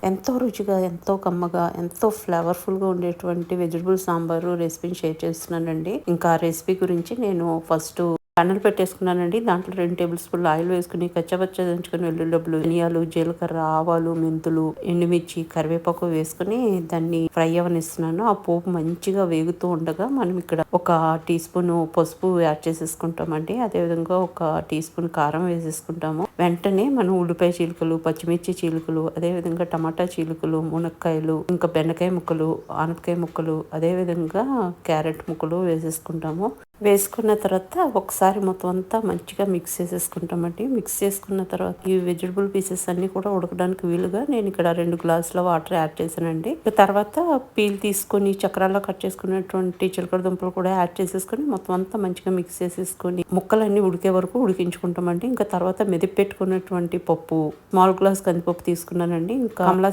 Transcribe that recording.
ఎంతో రుచిగా, ఎంతో కమ్మగా, ఎంతో ఫ్లేవర్‌ఫుల్‌గా ఉండేటువంటి వెజిటబుల్ సాంబారు రెసిపీని షేర్ చేస్తున్నానండి. ఇంకా ఆ రెసిపీ గురించి నేను ఫస్టు పెనం పెట్టేసుకున్నానండి. దాంట్లో 2 టేబుల్ స్పూన్‌ల ఆయిల్ వేసుకొని, కచ్చాపచ్చా దంచుకొని వెల్లుల్లి డబ్బులు, ధనియాలు, జీలకర్ర, ఆవాలు, మెంతులు, ఎండుమిర్చి, కరివేపాకు వేసుకొని దాన్ని ఫ్రై అవ్వనిస్తున్నాను. ఆ పోపు మంచిగా వేగుతూ ఉండగా మనం ఇక్కడ ఒక టీ స్పూను పసుపు యాడ్ చేసేసుకుంటామండి. అదేవిధంగా ఒక టీ స్పూన్ కారం వేసేసుకుంటాము. వెంటనే మనం ఉల్లిపాయ చీలికలు, పచ్చిమిర్చి చీలికలు, అదేవిధంగా టమాటా చీలికలు, మునక్కాయలు, ఇంకా బెండకాయ ముక్కలు, ఆనపకాయ ముక్కలు, అదేవిధంగా క్యారెట్ ముక్కలు వేసేసుకుంటాము. వేసుకున్న తర్వాత ఒకసారి మొత్తం అంతా మంచిగా మిక్స్ చేసేసుకుంటామండి. మిక్స్ చేసుకున్న తర్వాత ఈ వెజిటబుల్ పీసెస్ అన్నీ కూడా ఉడకడానికి వీలుగా నేను ఇక్కడ 2 గ్లాసుల వాటర్ యాడ్ చేశానండి. తర్వాత పీల్ తీసుకొని చక్రాల్లో కట్ చేసుకున్నటువంటి చిలకడ దుంపలు కూడా యాడ్ చేసేసుకొని మొత్తం అంతా మంచిగా మిక్స్ చేసేసుకొని ముక్కలన్నీ ఉడికే వరకు ఉడికించుకుంటామండి. ఇంకా తర్వాత మెదిపి పెట్టుకున్నటువంటి పప్పు, స్మాల్ గ్లాస్ కందిపప్పు తీసుకున్నానండి. ఇంకా కమలా